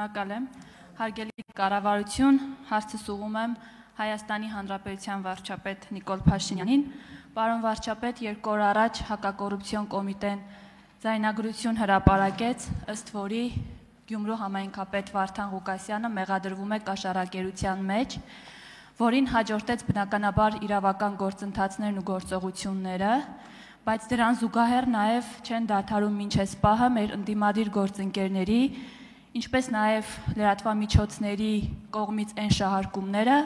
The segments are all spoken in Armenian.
Շնորհակալ եմ, հարգելի կառավարություն, հարցս ուղղում եմ Հայաստանի Հանրապետության վարչապետ Նիկոլ Փաշինյանին։ Պարոն վարչապետ, 2 օր առաջ հակակոռուպցիոն կոմիտեն ձայնագրություն հրապարակեց, ըստ որի Գյումրու համայնքապետ Վարդան Ղուկասյանը մեղադրվում է կաշառակերության մեջ, որին հաջորդեց բնականաբար իրավական գործընթացներն ու գործողությունները, բայց դրան զուգահեռ նաև չեն դադարում մինչ այս պահը մեր ընդդիմադիր գործընկերների, ինչպես նաև լրատվամիջոցների կողմից այն շահարկումները,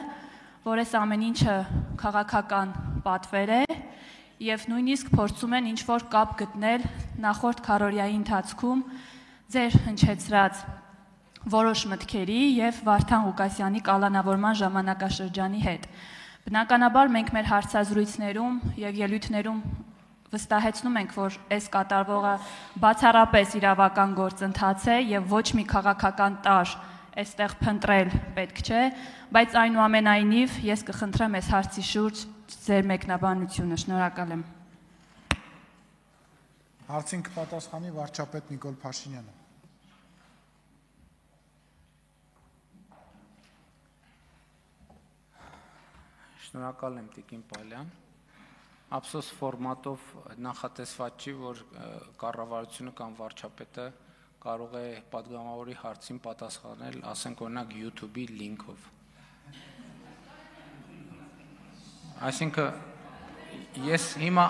որ այս ամեն ինչը քաղաքական պատվեր է եւ նույնիսկ փորձում են ինչ-որ կապ գտնել նախորդ քառօրյայի ընթացքում ձեր հնչեցրած որոշ մտքերի եւ Վարդան Ղուկասյանի կալանավորման ժամանակաշրջանի հետ։ Բնականաբար մենք մեր հարցազրույցներում եւ ելույթներում վստահեցնում ենք, որ այս կատարվողը բացառապես իրավական գործընթաց է եւ ոչ մի քաղաքական տարր այստեղ փնտրել պետք չէ, բայց այնուամենայնիվ ես կխնդրեմ այս հարցի շուրջ ձեր մեկնաբանությունը։ Շնորհակալ եմ։ Հարցին կպատասխանի վարչապետ Նիկոլ Փաշինյանը։ Շնորհակալ եմ Տիկին Պալյան։ Ափսոս ֆորմատով նախատեսված չի, որ կառավարությունը կամ վարչապետը կարող է պատգամավորի հարցին պատասխանել, ասենք օրինակ YouTube-ի լինքով։ Այսինքն ես հիմա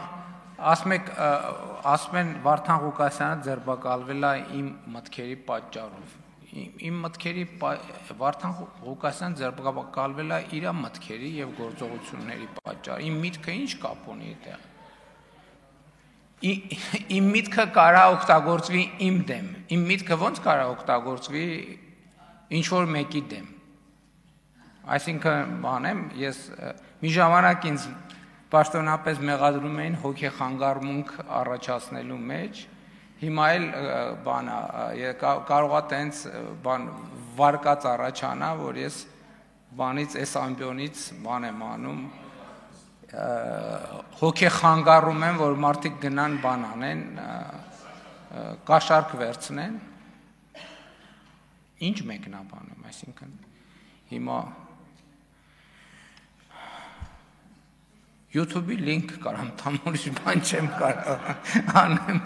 ասում են Վարդան Ղուկասյանը ձերբակալվել է իմ մտքերի պատճառով։ Իմ մտքերի Վարդան Ղուկասյանը ձերբակալվել է իր մտքերի եւ գործողությունների պատճառով։ Իմ միտքը ինչ կապ ունի այդտեղ։ Իմ միտքը կարա օգտագործվի իմ դեմ։ Իմ միտքը ո՞նց կարա օգտագործվի ինչ որ մեկի դեմ։ Այսինքն բանեմ, ես մի ժամանակ ինձ պաշտոնապես մեղադրում էին հոգեխանգարմունք առաջացնելու մեջ, հիմա էլ բանա կարող է տենց բան վարկած առաջանա, որ ես բանից այս ամբիոնից բան եմ անում, հոգեխանգարում եմ, որ մարդիկ գնան բան անեն, կաշառք վերցնեն, ինչ մեկնաբանում, այսինքն հիմա YouTube-ի լինք կարամ տամ, ուրիշ բան չեմ կարող անեմ։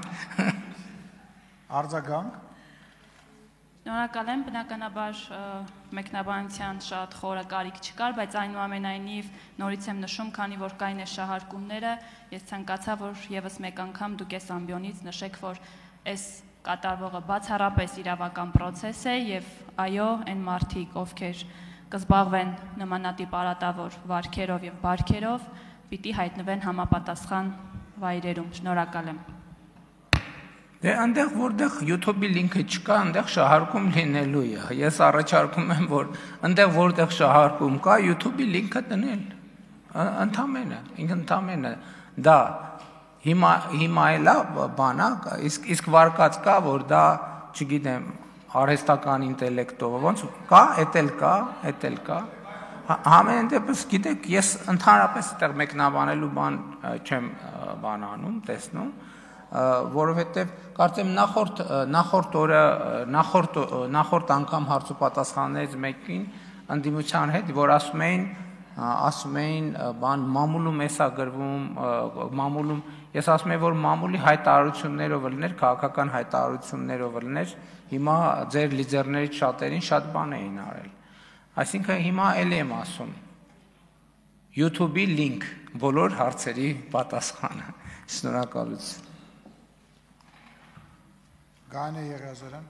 Արձագանք։ Շնորհակալ եմ, բնականաբար մեկնաբանության շատ խորը կարիք չկար, բայց այնուամենայնիվ նորից եմ նշում, քանի որ կային այս շահարկումները, ես ցանկացա, որ եւս մեկ անգամ դուք այս ամբիոնից նշեք, որ այս կատարվողը բացառապես իրավական process է եւ այո, այն մարդիկ, ովքեր կզբաղվեն նմանատիպ արատավոր վարքերով եւ բարքերով, պիտի հայտնվեն համապատասխան վայրերում։ Շնորհակալ եմ։ Դե այնտեղ որտեղ YouTube-ի լինքը չկա, այնտեղ շահարկում լինելու է։ Ես առաջարկում եմ, որ այնտեղ որտեղ շահարկում կա, YouTube-ի լինքը դնել։ Ընդամենը դա հիմա էլա բանա, իսկ վարկած կա, որ դա, չգիտեմ, արհեստական ինտելեկտով, ոնց կա, էդ էլ կա։ Համեն դեպս գիտեք, ես ընդհանրապես այդտեղ մեկնաբանելու բան չեմ բան անում, տեսնում, որովհետև կարծեմ նախորդ անգամ հարց ու պատասխաններից մեկին ընդդիմության հետ, որ ասում էին բան մամուլում էսա գրվում, մամուլում, ես ասում եմ, որ մամուլի հայտարարություններով լներ, քաղաքական հայտարարություններով լներ, հիմա ձեր լիդերներից շատերին շատ բան էին արել։ Այսինքն հիմա էլ եմ ասում YouTube-ի լինք բոլոր հարցերի պատասխանը։ Շնորհակալություն։ Գայնե Եղիազարյան։